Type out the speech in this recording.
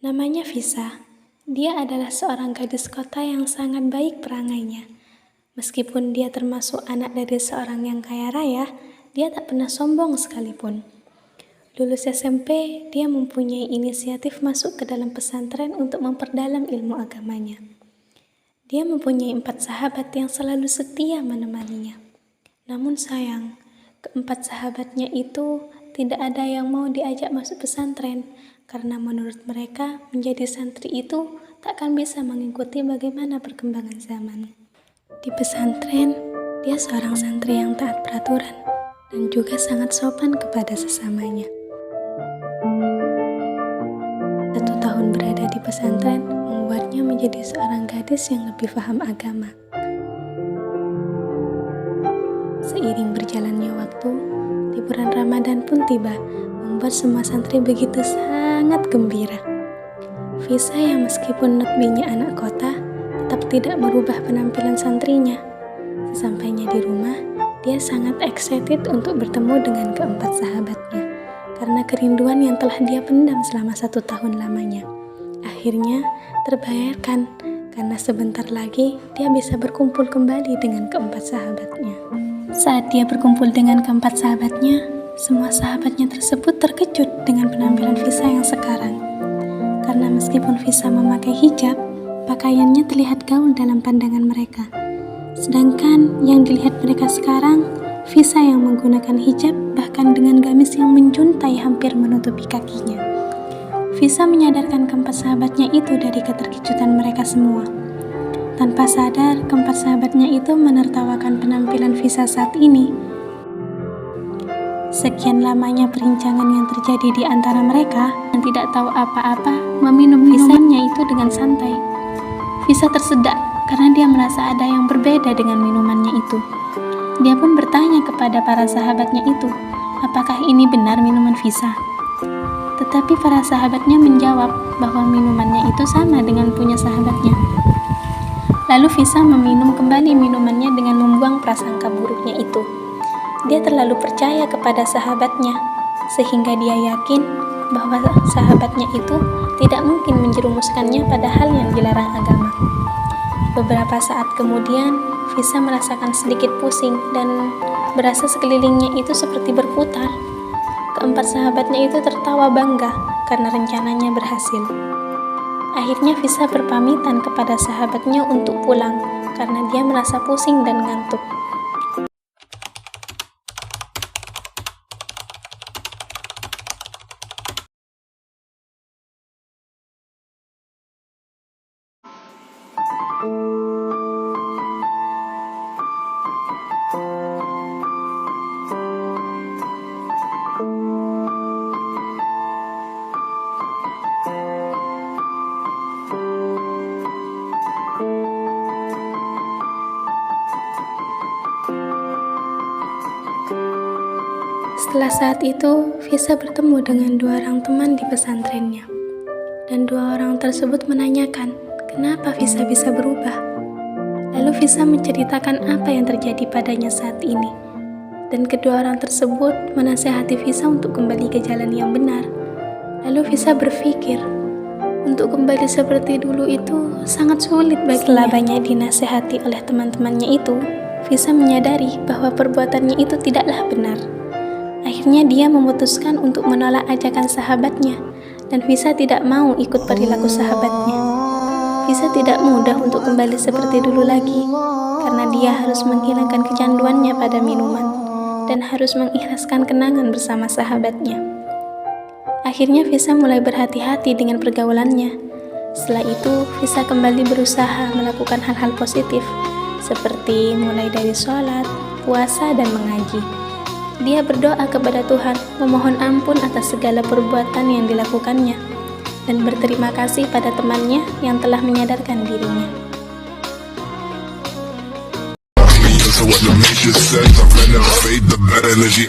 Namanya Visa. Dia adalah seorang gadis kota yang sangat baik perangainya. Meskipun dia termasuk anak dari seorang yang kaya raya, dia tak pernah sombong sekalipun. Lulus SMP, dia mempunyai inisiatif masuk ke dalam pesantren untuk memperdalam ilmu agamanya. Dia mempunyai 4 sahabat yang selalu setia menemaninya. Namun sayang, keempat sahabatnya itu tidak ada yang mau diajak masuk pesantren, karena menurut mereka menjadi santri itu takkan bisa mengikuti bagaimana perkembangan zaman. Di pesantren, dia seorang santri yang taat peraturan dan juga sangat sopan kepada sesamanya. 1 tahun berada di pesantren membuatnya menjadi seorang gadis yang lebih paham agama. Seiring berjalannya waktu, liburan Ramadan pun tiba, membuat semua santri begitu sangat gembira. Visa yang meskipun notabene anak kota, tetap tidak merubah penampilan santrinya. Sesampainya di rumah, dia sangat excited untuk bertemu dengan keempat sahabatnya, karena kerinduan yang telah dia pendam selama 1 tahun lamanya. Akhirnya terbayarkan, karena sebentar lagi dia bisa berkumpul kembali dengan keempat sahabatnya. Saat dia berkumpul dengan keempat sahabatnya, semua sahabatnya tersebut terkejut dengan penampilan Visa yang sekarang. Karena meskipun Visa memakai hijab, pakaiannya terlihat gaul dalam pandangan mereka. Sedangkan yang dilihat mereka sekarang, Visa yang menggunakan hijab bahkan dengan gamis yang menjuntai hampir menutupi kakinya. Visa menyadarkan keempat sahabatnya itu dari keterkejutan mereka semua. Tanpa sadar, keempat sahabatnya itu menertawakan penampilan Visa saat ini. Sekian lamanya perbincangan yang terjadi di antara mereka, yang tidak tahu apa-apa, meminum Visanya itu dengan santai. Visa tersedak karena dia merasa ada yang berbeda dengan minumannya itu. Dia pun bertanya kepada para sahabatnya itu, apakah ini benar minuman Visa? Tetapi para sahabatnya menjawab bahwa minumannya itu sama dengan punya sahabatnya. Lalu Visa meminum kembali minumannya dengan membuang prasangka buruknya itu. Dia terlalu percaya kepada sahabatnya, sehingga dia yakin bahwa sahabatnya itu tidak mungkin menjerumuskannya pada hal yang dilarang agama. Beberapa saat kemudian, Visa merasakan sedikit pusing dan berasa sekelilingnya itu seperti berputar. Keempat sahabatnya itu tertawa bangga karena rencananya berhasil. Akhirnya Visa berpamitan kepada sahabatnya untuk pulang karena dia merasa pusing dan ngantuk. Setelah saat itu, Visa bertemu dengan 2 orang teman di pesantrennya. Dan 2 orang tersebut menanyakan, kenapa Visa bisa berubah? Lalu Visa menceritakan apa yang terjadi padanya saat ini. Dan kedua orang tersebut menasihati Visa untuk kembali ke jalan yang benar. Lalu Visa berpikir, untuk kembali seperti dulu itu sangat sulit baginya. Setelah banyak dinasihati oleh teman-temannya itu, Visa menyadari bahwa perbuatannya itu tidaklah benar. Akhirnya dia memutuskan untuk menolak ajakan sahabatnya, dan Visa tidak mau ikut perilaku sahabatnya. Visa tidak mudah untuk kembali seperti dulu lagi, karena dia harus menghilangkan kecanduannya pada minuman, dan harus mengikhlaskan kenangan bersama sahabatnya. Akhirnya Visa mulai berhati-hati dengan pergaulannya. Setelah itu, Visa kembali berusaha melakukan hal-hal positif, seperti mulai dari sholat, puasa, dan mengaji. Dia berdoa kepada Tuhan, memohon ampun atas segala perbuatan yang dilakukannya, dan berterima kasih pada temannya yang telah menyadarkan dirinya. So what the major says, I'm gonna fade the bad energy.